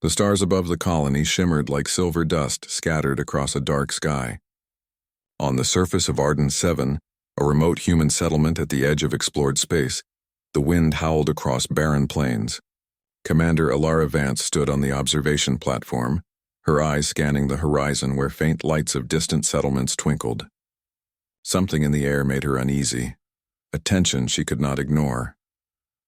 The stars above the colony shimmered like silver dust scattered across a dark sky. On the surface of Arden 7, a remote human settlement at the edge of explored space, the wind howled across barren plains. Commander Alara Vance stood on the observation platform, her eyes scanning the horizon where faint lights of distant settlements twinkled. Something in the air made her uneasy, a tension she could not ignore.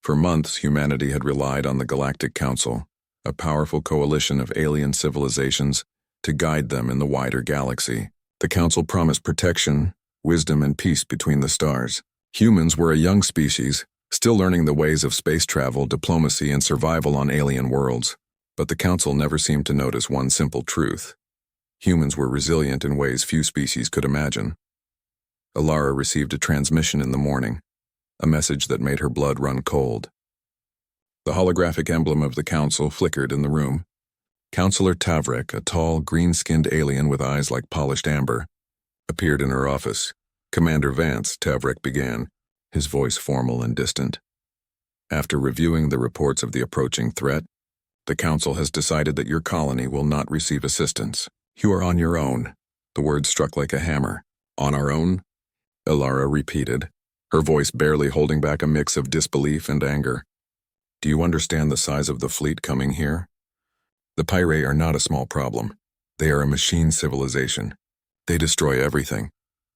For months, humanity had relied on the Galactic Council, a powerful coalition of alien civilizations, to guide them in the wider galaxy. The Council promised protection, wisdom, and peace between the stars. Humans were a young species, still learning the ways of space travel, diplomacy, and survival on alien worlds. But the Council never seemed to notice one simple truth. Humans were resilient in ways few species could imagine. Alara received a transmission in the morning, a message that made her blood run cold. The holographic emblem of the Council flickered in the room. Counselor Tavrek, a tall, green-skinned alien with eyes like polished amber, appeared in her office. "Commander Vance," Tavrek began, his voice formal and distant. "After reviewing the reports of the approaching threat, the Council has decided that your colony will not receive assistance. You are on your own." The word struck like a hammer. "On our own?" Alara repeated, her voice barely holding back a mix of disbelief and anger. "Do you understand the size of the fleet coming here? The Pyre are not a small problem. They are a machine civilization. They destroy everything."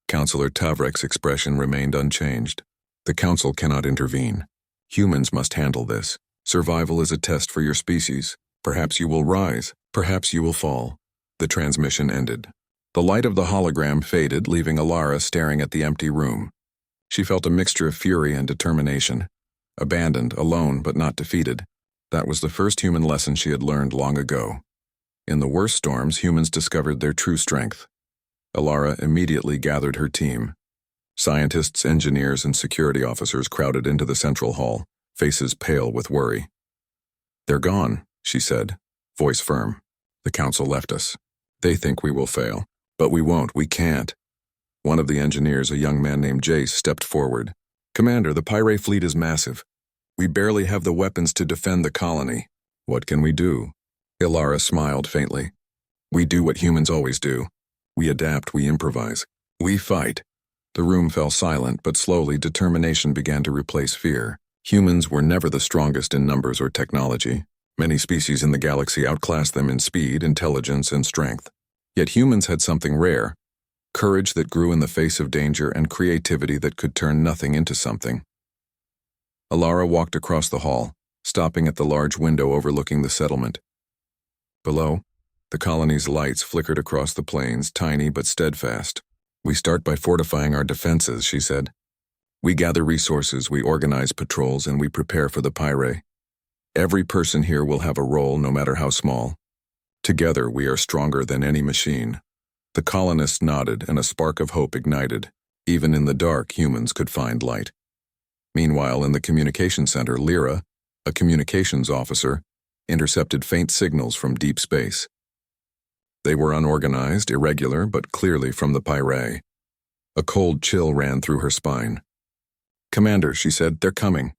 Counselor Tavrek's expression remained unchanged. "The Council cannot intervene. Humans must handle this. Survival is a test for your species. Perhaps you will rise, perhaps you will fall." The transmission ended. The light of the hologram faded, leaving Alara staring at the empty room. She felt a mixture of fury and determination. Abandoned, alone, but not defeated. That was the first human lesson she had learned long ago. In the worst storms, humans discovered their true strength. Alara immediately gathered her team. Scientists, engineers, and security officers crowded into the central hall, faces pale with worry. "They're gone," she said, voice firm. "The Council left us. They think we will fail. But we won't, we can't." One of the engineers, a young man named Jace, stepped forward. "Commander, the Pyre fleet is massive. We barely have the weapons to defend the colony." "What can we do?" Alara smiled faintly. "We do what humans always do. We adapt, we improvise. We fight." The room fell silent, but slowly determination began to replace fear. Humans were never the strongest in numbers or technology. Many species in the galaxy outclassed them in speed, intelligence, and strength. Yet humans had something rare: courage that grew in the face of danger and creativity that could turn nothing into something. Alara walked across the hall, stopping at the large window overlooking the settlement. Below, the colony's lights flickered across the plains, tiny but steadfast. "We start by fortifying our defenses," she said. "We gather resources, we organize patrols, and we prepare for the Pyre. Every person here will have a role, no matter how small. Together, we are stronger than any machine." The colonists nodded, and a spark of hope ignited. Even in the dark, humans could find light. Meanwhile, in the communication center, Lyra, a communications officer, intercepted faint signals from deep space. They were unorganized, irregular, but clearly from the Pyre. A cold chill ran through her spine. "Commander," she said, "they're coming."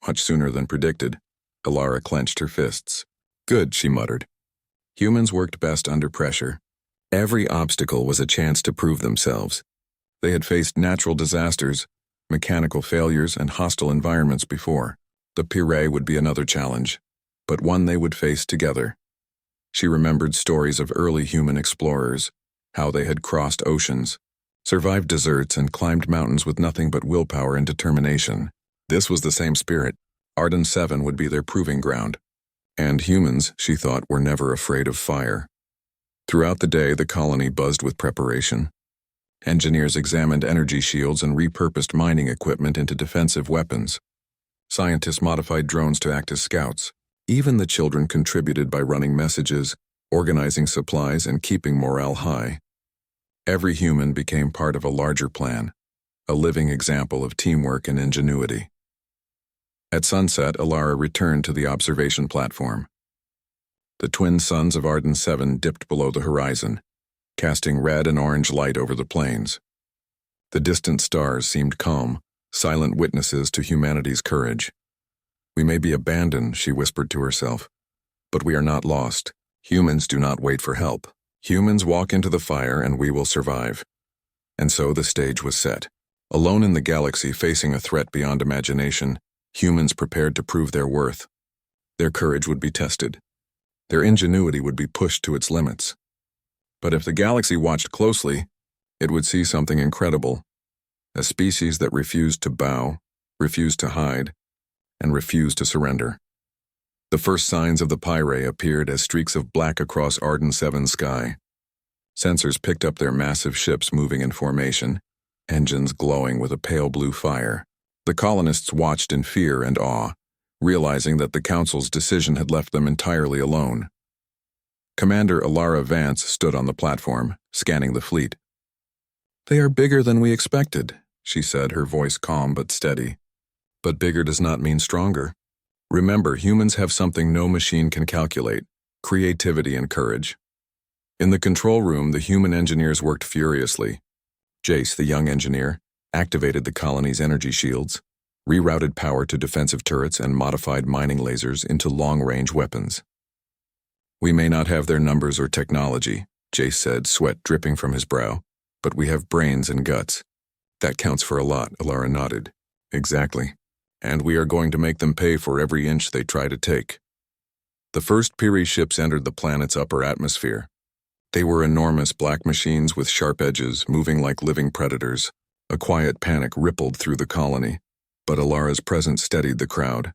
Much sooner than predicted. Alara clenched her fists. "Good," she muttered. Humans worked best under pressure. Every obstacle was a chance to prove themselves. They had faced natural disasters, mechanical failures, and hostile environments before. The Pyre would be another challenge, but one they would face together. She remembered stories of early human explorers, how they had crossed oceans, survived deserts, and climbed mountains with nothing but willpower and determination. This was the same spirit. Arden 7 would be their proving ground. And humans, she thought, were never afraid of fire. Throughout the day, the colony buzzed with preparation. Engineers examined energy shields and repurposed mining equipment into defensive weapons. Scientists modified drones to act as scouts. Even the children contributed by running messages, organizing supplies, and keeping morale high. Every human became part of a larger plan, a living example of teamwork and ingenuity. At sunset, Alara returned to the observation platform. The twin suns of Arden 7 dipped below the horizon, casting red and orange light over the plains. The distant stars seemed calm, silent witnesses to humanity's courage. "We may be abandoned," she whispered to herself, But we are not lost. Humans do not wait for help. Humans walk into the fire and we will survive. And so the stage was set. Alone in the galaxy, facing a threat beyond imagination, humans prepared to prove their worth. Their courage would be tested. Their ingenuity would be pushed to its limits. But if the galaxy watched closely, it would see something incredible. A species that refused to bow, refused to hide, and refused to surrender. The first signs of the Pyre appeared as streaks of black across Arden 7's sky. Sensors picked up their massive ships moving in formation, engines glowing with a pale blue fire. The colonists watched in fear and awe, realizing that the Council's decision had left them entirely alone. Commander Alara Vance stood on the platform, scanning the fleet. "They are bigger than we expected," she said, her voice calm but steady. "But bigger does not mean stronger. Remember, humans have something no machine can calculate: creativity and courage." In the control room, the human engineers worked furiously. Jace, the young engineer, activated the colony's energy shields, rerouted power to defensive turrets, and modified mining lasers into long-range weapons. "We may not have their numbers or technology," Jace said, sweat dripping from his brow, "but we have brains and guts." "That counts for a lot," Alara nodded. "Exactly. And we are going to make them pay for every inch they try to take." The first Piri ships entered the planet's upper atmosphere. They were enormous black machines with sharp edges, moving like living predators. A quiet panic rippled through the colony, but Alara's presence steadied the crowd.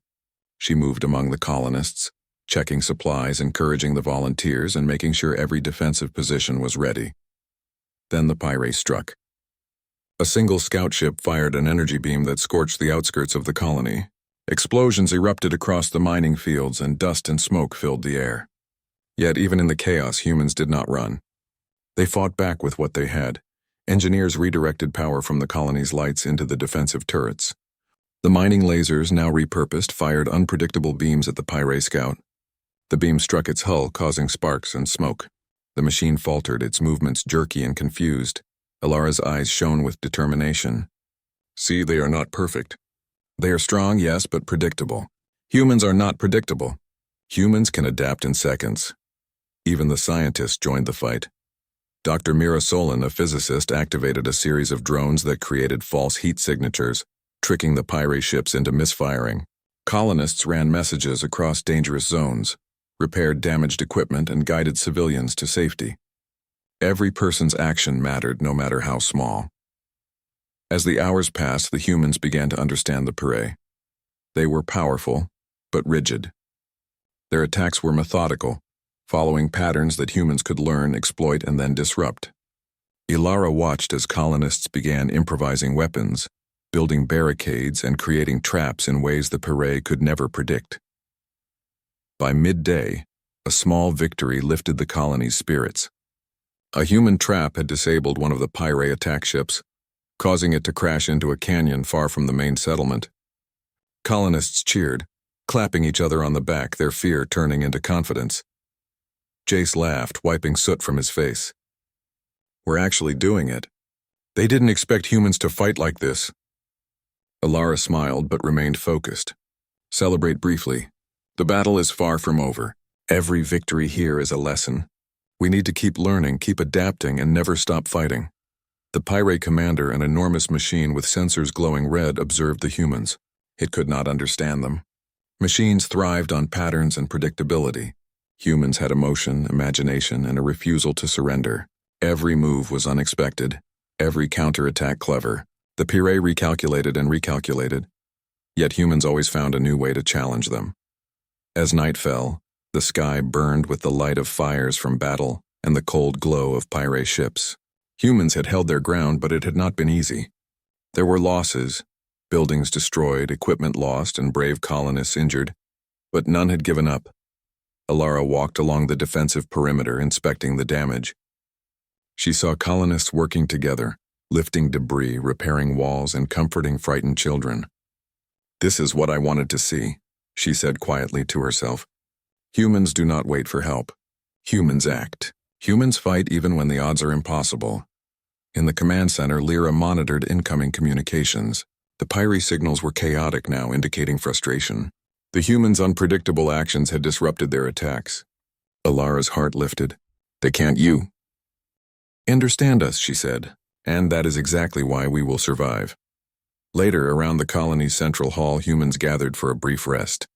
She moved among the colonists, checking supplies, encouraging the volunteers, and making sure every defensive position was ready. Then the Pyre struck. A single scout ship fired an energy beam that scorched the outskirts of the colony. Explosions erupted across the mining fields, and dust and smoke filled the air. Yet even in the chaos, humans did not run. They fought back with what they had. Engineers redirected power from the colony's lights into the defensive turrets. The mining lasers, now repurposed, fired unpredictable beams at the Pyre scout. The beam struck its hull, causing sparks and smoke. The machine faltered, its movements jerky and confused. Alara's eyes shone with determination. "See, they are not perfect. They are strong, yes, but predictable. Humans are not predictable. Humans can adapt in seconds." Even the scientists joined the fight. Dr. Mira Solon, a physicist, activated a series of drones that created false heat signatures, tricking the Pyre ships into misfiring. Colonists ran messages across dangerous zones, repaired damaged equipment, and guided civilians to safety. Every person's action mattered, no matter how small. As the hours passed, the humans began to understand the Pyre. They were powerful, but rigid. Their attacks were methodical, following patterns that humans could learn, exploit, and then disrupt. Alara watched as colonists began improvising weapons, building barricades, and creating traps in ways the Pyre could never predict. By midday, a small victory lifted the colony's spirits. A human trap had disabled one of the Pyre attack ships, causing it to crash into a canyon far from the main settlement. Colonists cheered, clapping each other on the back, their fear turning into confidence. Jace laughed, wiping soot from his face. "We're actually doing it. They didn't expect humans to fight like this." Alara smiled but remained focused. "Celebrate briefly. The battle is far from over. Every victory here is a lesson. We need to keep learning, keep adapting, and never stop fighting." The Pyre commander, an enormous machine with sensors glowing red, observed the humans. It could not understand them. Machines thrived on patterns and predictability. Humans had emotion, imagination, and a refusal to surrender. Every move was unexpected, every counterattack clever. The Pyre recalculated and recalculated, yet humans always found a new way to challenge them. As night fell, the sky burned with the light of fires from battle and the cold glow of Pyre ships. Humans had held their ground, but it had not been easy. There were losses, buildings destroyed, equipment lost, and brave colonists injured, but none had given up. Alara walked along the defensive perimeter, inspecting the damage. She saw colonists working together, lifting debris, repairing walls, and comforting frightened children. "This is what I wanted to see," she said quietly to herself. "Humans do not wait for help. Humans act. Humans fight even when the odds are impossible." In the command center, Lyra monitored incoming communications. The Pyre signals were chaotic now, indicating frustration. The humans' unpredictable actions had disrupted their attacks. Alara's heart lifted. They can't you understand us, she said, and that is exactly why we will survive. Later, around the colony's central hall, humans gathered for a brief rest.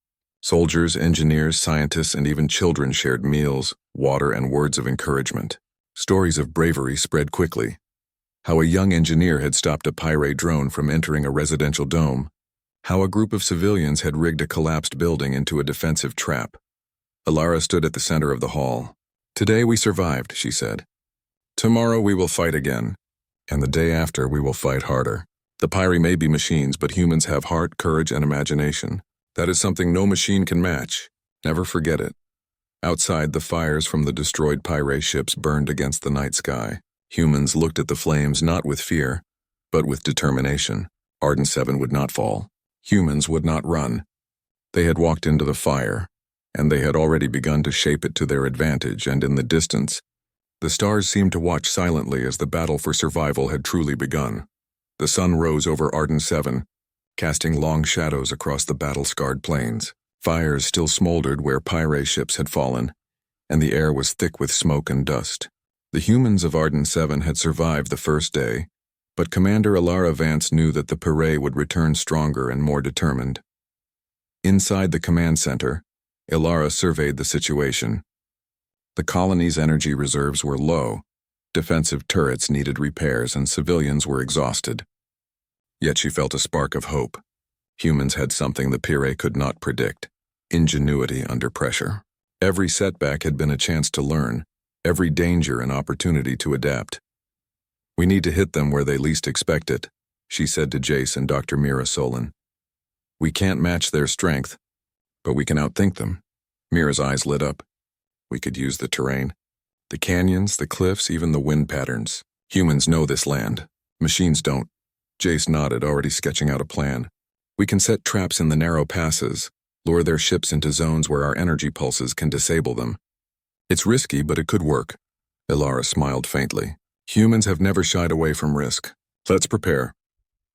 Soldiers, engineers, scientists, and even children shared meals, water, and words of encouragement. Stories of bravery spread quickly. How a young engineer had stopped a pirate drone from entering a residential dome. How a group of civilians had rigged a collapsed building into a defensive trap. Alara stood at the center of the hall. Today we survived, she said. Tomorrow we will fight again. And the day after we will fight harder. The Pyri may be machines, but humans have heart, courage, and imagination. That is something no machine can match. Never forget it. Outside, the fires from the destroyed Pyre ships burned against the night sky. Humans looked at the flames not with fear, but with determination. Arden 7 would not fall. Humans would not run. They had walked into the fire, and they had already begun to shape it to their advantage, and in the distance, the stars seemed to watch silently as the battle for survival had truly begun. The sun rose over Arden 7, casting long shadows across the battle-scarred plains. Fires still smoldered where Pyre ships had fallen, and the air was thick with smoke and dust. The humans of Arden 7 had survived the first day, but Commander Alara Vance knew that the Pyre would return stronger and more determined. Inside the command center, Alara surveyed the situation. The colony's energy reserves were low, defensive turrets needed repairs, and civilians were exhausted. Yet she felt a spark of hope. Humans had something the Pyre could not predict: ingenuity under pressure. Every setback had been a chance to learn, every danger an opportunity to adapt. We need to hit them where they least expect it, she said to Jace and Dr. Mira Solon. We can't match their strength, but we can outthink them. Mira's eyes lit up. We could use the terrain. The canyons, the cliffs, even the wind patterns. Humans know this land. Machines don't. Jace nodded, already sketching out a plan. We can set traps in the narrow passes, lure their ships into zones where our energy pulses can disable them. It's risky, but it could work. Alara smiled faintly. Humans have never shied away from risk. Let's prepare.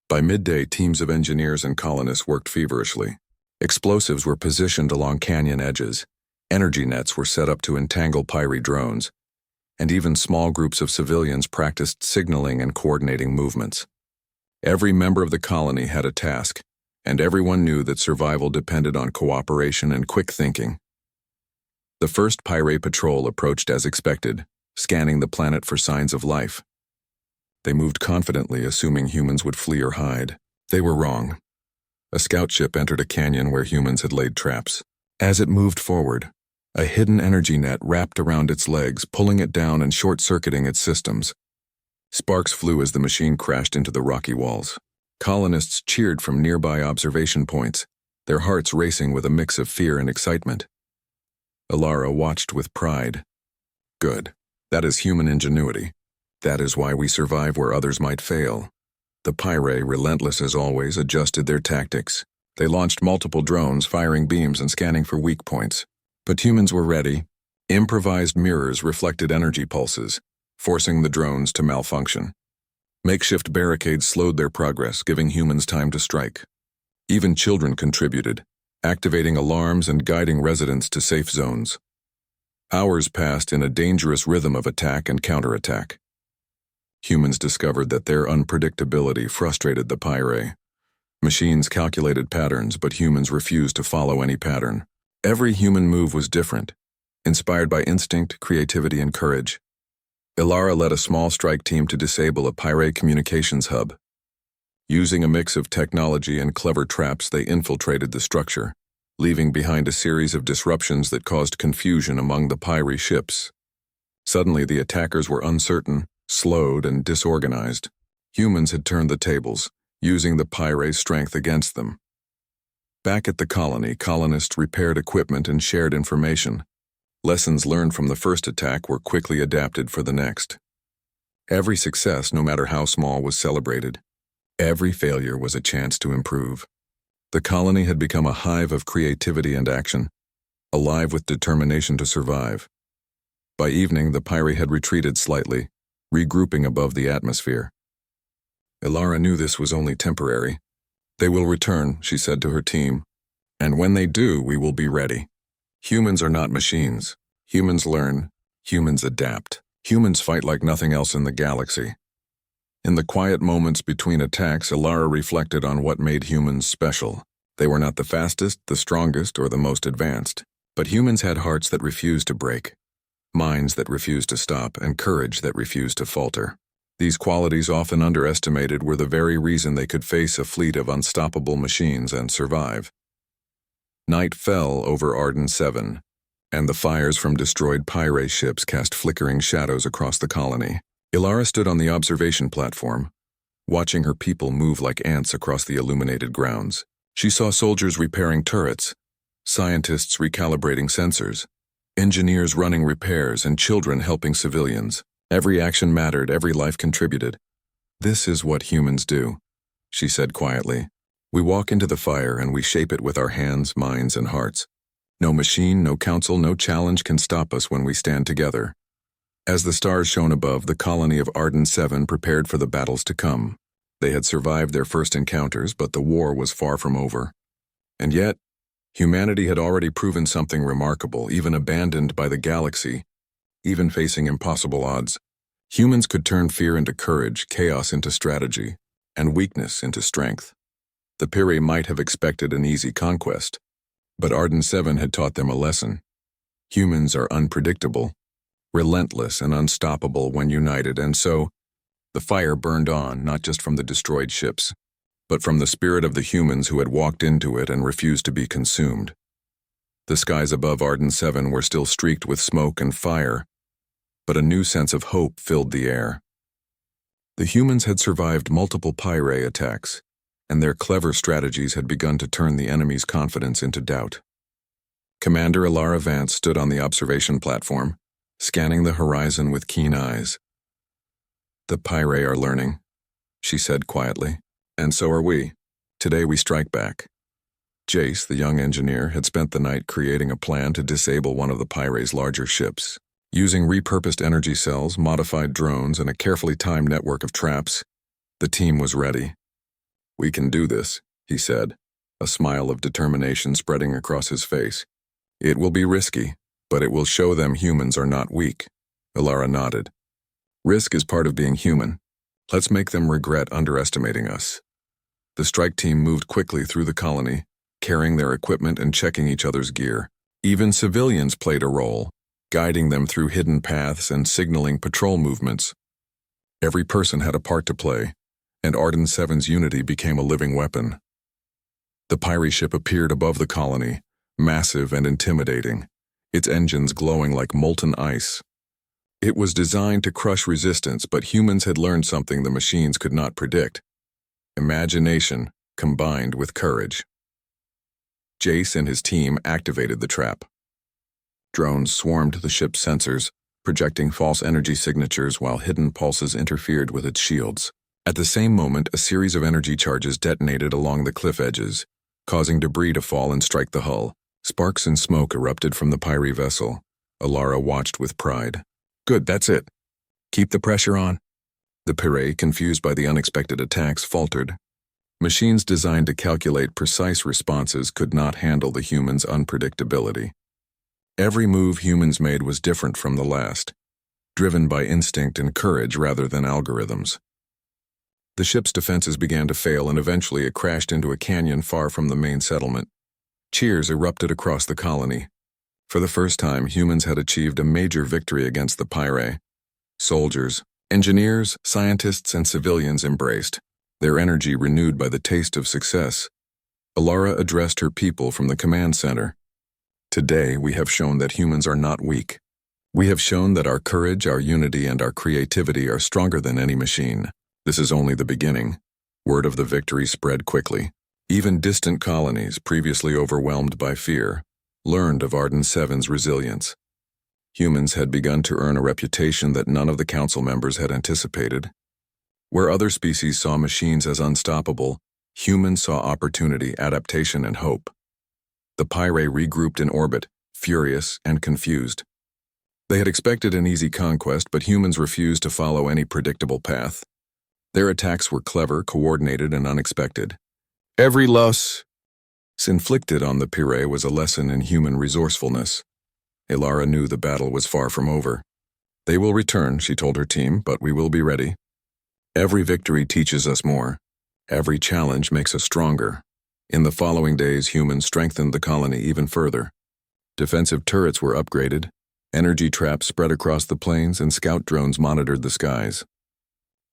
By midday, teams of engineers and colonists worked feverishly. Explosives were positioned along canyon edges. Energy nets were set up to entangle Pyre drones, and even small groups of civilians practiced signaling and coordinating movements. Every member of the colony had a task, and everyone knew that survival depended on cooperation and quick thinking. The first Pyre patrol approached as expected, scanning the planet for signs of life. They moved confidently, assuming humans would flee or hide. They were wrong. A scout ship entered a canyon where humans had laid traps. As it moved forward, a hidden energy net wrapped around its legs, pulling it down and short-circuiting its systems. Sparks flew as the machine crashed into the rocky walls. Colonists cheered from nearby observation points, their hearts racing with a mix of fear and excitement. Alara watched with pride. Good. That is human ingenuity. That is why we survive where others might fail. The Pyre, relentless as always, adjusted their tactics. They launched multiple drones, firing beams and scanning for weak points. But humans were ready. Improvised mirrors reflected energy pulses, forcing the drones to malfunction. Makeshift barricades slowed their progress, giving humans time to strike. Even children contributed, activating alarms and guiding residents to safe zones. Hours passed in a dangerous rhythm of attack and counterattack. Humans discovered that their unpredictability frustrated the Pyre. Machines calculated patterns, but humans refused to follow any pattern. Every human move was different, inspired by instinct, creativity, and courage. Alara led a small strike team to disable a Pyre communications hub. Using a mix of technology and clever traps, they infiltrated the structure, leaving behind a series of disruptions that caused confusion among the Pyre ships. Suddenly, the attackers were uncertain, slowed, and disorganized. Humans had turned the tables, using the Pyre's strength against them. Back at the colony, colonists repaired equipment and shared information. Lessons learned from the first attack were quickly adapted for the next. Every success, no matter how small, was celebrated. Every failure was a chance to improve. The colony had become a hive of creativity and action, alive with determination to survive. By evening, the Pyre had retreated slightly, regrouping above the atmosphere. Alara knew this was only temporary. They will return, she said to her team. And when they do, we will be ready. Humans are not machines. Humans learn. Humans adapt. Humans fight like nothing else in the galaxy. In the quiet moments between attacks, Ilara reflected on what made humans special. They were not the fastest, the strongest, or the most advanced. But humans had hearts that refused to break, minds that refused to stop, and courage that refused to falter. These qualities, often underestimated, were the very reason they could face a fleet of unstoppable machines and survive. Night fell over Arden 7, and the fires from destroyed pirate ships cast flickering shadows across the colony. Ilara stood on the observation platform, watching her people move like ants across the illuminated grounds. She saw soldiers repairing turrets, scientists recalibrating sensors, engineers running repairs, and children helping civilians. Every action mattered, every life contributed. "This is what humans do," she said quietly. "We walk into the fire and we shape it with our hands, minds, and hearts. No machine, no council, no challenge can stop us when we stand together." As the stars shone above, the colony of Arden 7 prepared for the battles to come. They had survived their first encounters, but the war was far from over. And yet, humanity had already proven something remarkable, even abandoned by the galaxy, even facing impossible odds. Humans could turn fear into courage, chaos into strategy, and weakness into strength. The Piri might have expected an easy conquest, but Arden 7 had taught them a lesson. Humans are unpredictable, relentless, and unstoppable when united, and so the fire burned on, not just from the destroyed ships, but from the spirit of the humans who had walked into it and refused to be consumed. The skies above Arden 7 were still streaked with smoke and fire, but a new sense of hope filled the air. The humans had survived multiple pirate attacks, and their clever strategies had begun to turn the enemy's confidence into doubt. Commander Ilara Vance stood on the observation platform, scanning the horizon with keen eyes. "The pirate are learning," she said quietly, "and so are we. Today we strike back." Jace, the young engineer, had spent the night creating a plan to disable one of the pirate's larger ships. Using repurposed energy cells, modified drones, and a carefully timed network of traps, the team was ready. "We can do this," he said, a smile of determination spreading across his face. "It will be risky, but it will show them humans are not weak." Ilara nodded. "Risk is part of being human. Let's make them regret underestimating us." The strike team moved quickly through the colony, carrying their equipment and checking each other's gear. Even civilians played a role, guiding them through hidden paths and signaling patrol movements. Every person had a part to play, and Arden 7's unity became a living weapon. The pirate ship appeared above the colony, massive and intimidating, its engines glowing like molten ice. It was designed to crush resistance, but humans had learned something the machines could not predict: imagination combined with courage. Jace and his team activated the trap. Drones swarmed the ship's sensors, projecting false energy signatures while hidden pulses interfered with its shields. At the same moment, a series of energy charges detonated along the cliff edges, causing debris to fall and strike the hull. Sparks and smoke erupted from the pirate vessel. Ilara watched with pride. "Good, that's it. Keep the pressure on." The pirate, confused by the unexpected attacks, faltered. Machines designed to calculate precise responses could not handle the humans' unpredictability. Every move humans made was different from the last, driven by instinct and courage rather than algorithms. The ship's defenses began to fail, and eventually it crashed into a canyon far from the main settlement. Cheers erupted across the colony. For the first time, humans had achieved a major victory against the pirate. Soldiers, engineers, scientists, and civilians embraced, their energy renewed by the taste of success. Ilara addressed her people from the command center. "Today, we have shown that humans are not weak. We have shown that our courage, our unity, and our creativity are stronger than any machine. This is only the beginning." Word of the victory spread quickly. Even distant colonies, previously overwhelmed by fear, learned of Arden 7's resilience. Humans had begun to earn a reputation that none of the council members had anticipated. Where other species saw machines as unstoppable, humans saw opportunity, adaptation, and hope. The pirate regrouped in orbit, furious and confused. They had expected an easy conquest, but humans refused to follow any predictable path. Their attacks were clever, coordinated, and unexpected. "Every loss," Inflicted on the Pirate was a lesson in human resourcefulness. Ilara knew the battle was far from over. They will return, she told her team, but we will be ready. Every victory teaches us more. Every challenge makes us stronger. In the following days, humans strengthened the colony even further. Defensive turrets were upgraded, energy traps spread across the plains, and scout drones monitored the skies.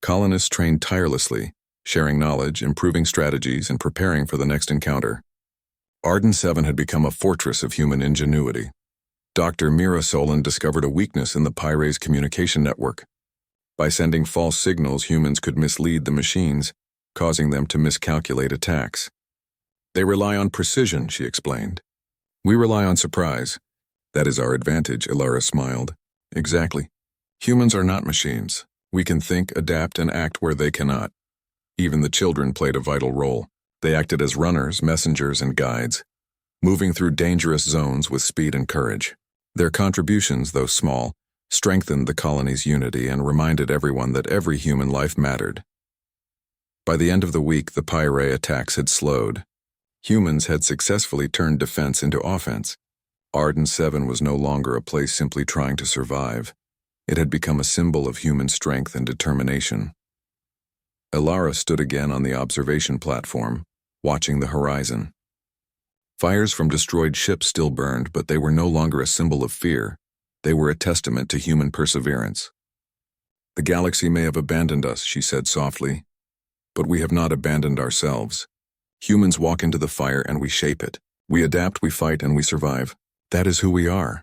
Colonists trained tirelessly, sharing knowledge, improving strategies, and preparing for the next encounter. Arden 7 had become a fortress of human ingenuity. Dr. Mira Solon discovered a weakness in the Pirate's communication network. By sending false signals, humans could mislead the machines, causing them to miscalculate attacks. They rely on precision, she explained. We rely on surprise. That is our advantage, Ilara smiled. Exactly. Humans are not machines. We can think, adapt, and act where they cannot. Even the children played a vital role. They acted as runners, messengers, and guides, moving through dangerous zones with speed and courage. Their contributions, though small, strengthened the colony's unity and reminded everyone that every human life mattered. By the end of the week, the Pirate attacks had slowed. Humans had successfully turned defense into offense. Arden 7 was no longer a place simply trying to survive. It had become a symbol of human strength and determination. Ilara stood again on the observation platform, watching the horizon. Fires from destroyed ships still burned, but they were no longer a symbol of fear. They were a testament to human perseverance. The galaxy may have abandoned us, she said softly, but we have not abandoned ourselves. Humans walk into the fire and we shape it. We adapt, we fight, and we survive. That is who we are.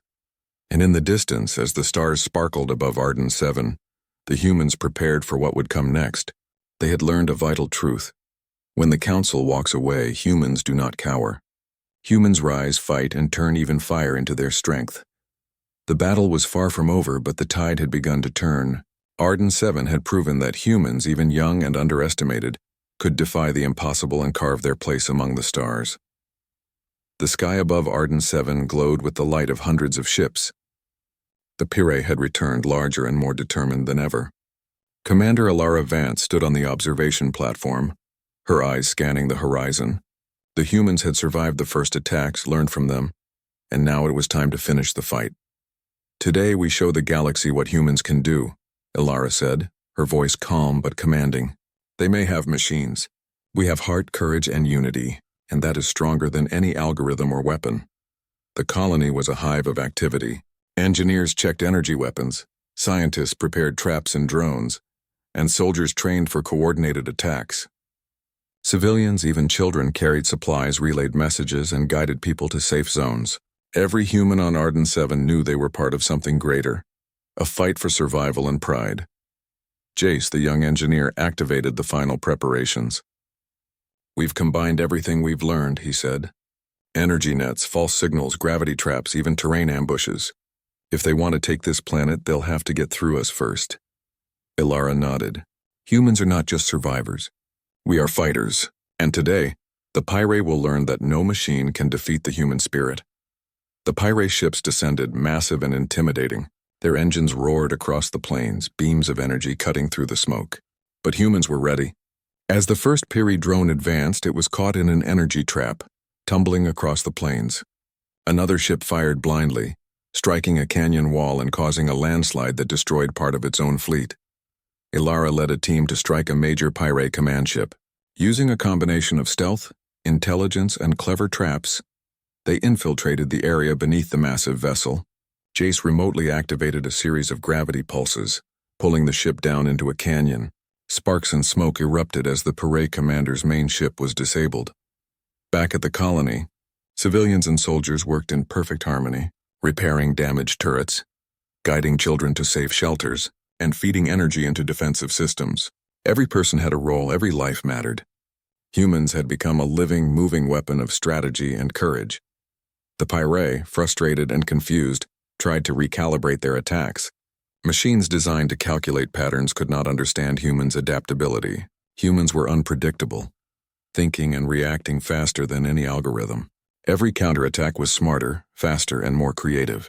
And in the distance, as the stars sparkled above Arden 7, the humans prepared for what would come next. They had learned a vital truth. When the Council walks away, humans do not cower. Humans rise, fight, and turn even fire into their strength. The battle was far from over, but the tide had begun to turn. Arden 7 had proven that humans, even young and underestimated, could defy the impossible and carve their place among the stars. The sky above Arden 7 glowed with the light of hundreds of ships. The Pirate had returned, larger and more determined than ever. Commander Ilara Vance stood on the observation platform, her eyes scanning the horizon. The humans had survived the first attacks, learned from them, and now it was time to finish the fight. Today we show the galaxy what humans can do, Ilara said, her voice calm but commanding. They may have machines. We have heart, courage, and unity, and that is stronger than any algorithm or weapon. The colony was a hive of activity. Engineers checked energy weapons, scientists prepared traps and drones, and soldiers trained for coordinated attacks. Civilians, even children, carried supplies, relayed messages, and guided people to safe zones. Every human on Arden 7 knew they were part of something greater, a fight for survival and pride. Jace, the young engineer, activated the final preparations. We've combined everything we've learned, he said. Energy nets, false signals, gravity traps, even terrain ambushes. If they want to take this planet, they'll have to get through us first. Ilara nodded. Humans are not just survivors. We are fighters, and today, the Pirate will learn that no machine can defeat the human spirit. The Pirate ships descended, massive and intimidating. Their engines roared across the plains, beams of energy cutting through the smoke. But humans were ready. As the first Piri drone advanced, it was caught in an energy trap, tumbling across the plains. Another ship fired blindly, striking a canyon wall and causing a landslide that destroyed part of its own fleet. Ilara led a team to strike a major Pirate command ship. Using a combination of stealth, intelligence, and clever traps, they infiltrated the area beneath the massive vessel. Jace remotely activated a series of gravity pulses, pulling the ship down into a canyon. Sparks and smoke erupted as the Pirate commander's main ship was disabled. Back at the colony, civilians and soldiers worked in perfect harmony, repairing damaged turrets, guiding children to safe shelters, and feeding energy into defensive systems. Every person had a role, every life mattered. Humans had become a living, moving weapon of strategy and courage. The Pirate, frustrated and confused, tried to recalibrate their attacks. Machines designed to calculate patterns could not understand humans' adaptability. Humans were unpredictable, thinking and reacting faster than any algorithm. Every counterattack was smarter, faster, and more creative.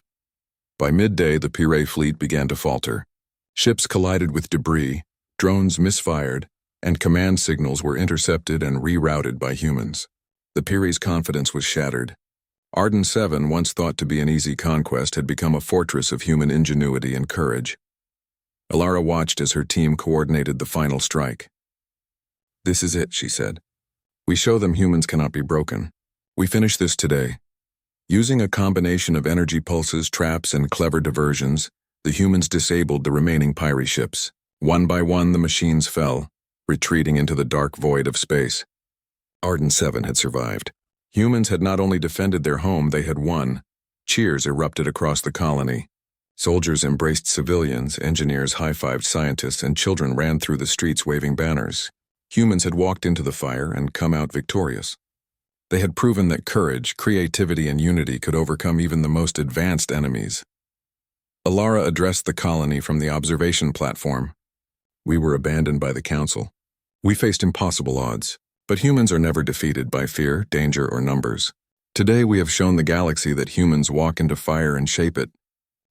By midday, the Pirate fleet began to falter. Ships collided with debris, drones misfired, and command signals were intercepted and rerouted by humans. The Piri's confidence was shattered. Arden 7, once thought to be an easy conquest, had become a fortress of human ingenuity and courage. Alara watched as her team coordinated the final strike. "This is it," she said. "We show them humans cannot be broken. We finish this today." Using a combination of energy pulses, traps, and clever diversions, the humans disabled the remaining Piri ships. One by one, the machines fell, retreating into the dark void of space. Arden 7 had survived. Humans had not only defended their home, they had won. Cheers erupted across the colony. Soldiers embraced civilians, engineers high-fived scientists, and children ran through the streets waving banners. Humans had walked into the fire and come out victorious. They had proven that courage, creativity, and unity could overcome even the most advanced enemies. Alara addressed the colony from the observation platform. "We were abandoned by the Council. We faced impossible odds, but humans are never defeated by fear, danger, or numbers. Today we have shown the galaxy that humans walk into fire and shape it,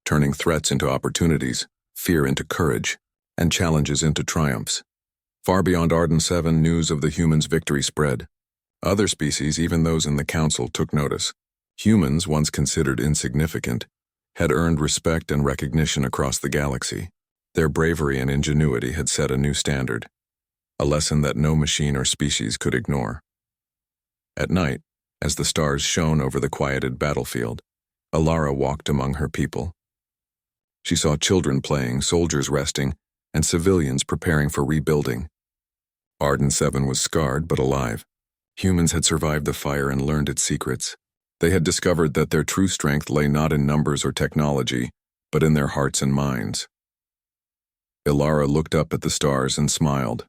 turning threats into opportunities, fear into courage, and challenges into triumphs." Far beyond Arden 7, news of the humans' victory spread. Other species, even those in the Council, took notice. Humans, once considered insignificant, had earned respect and recognition across the galaxy. Their bravery and ingenuity had set a new standard, a lesson that no machine or species could ignore. At night, as the stars shone over the quieted battlefield, Alara walked among her people. She saw children playing, soldiers resting, and civilians preparing for rebuilding. Arden 7 was scarred but alive. Humans had survived the fire and learned its secrets. They had discovered that their true strength lay not in numbers or technology, but in their hearts and minds. Alara looked up at the stars and smiled.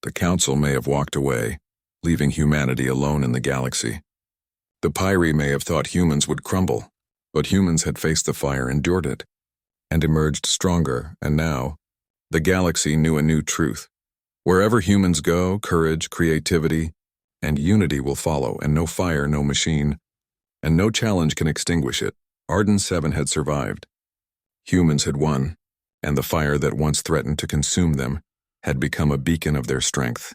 The Council may have walked away, leaving humanity alone in the galaxy. The Piri may have thought humans would crumble, but humans had faced the fire, endured it, and emerged stronger, and now, the galaxy knew a new truth. Wherever humans go, courage, creativity, and unity will follow, and no fire, no machine, and no challenge can extinguish it. Arden 7 had survived. Humans had won, and the fire that once threatened to consume them had become a beacon of their strength.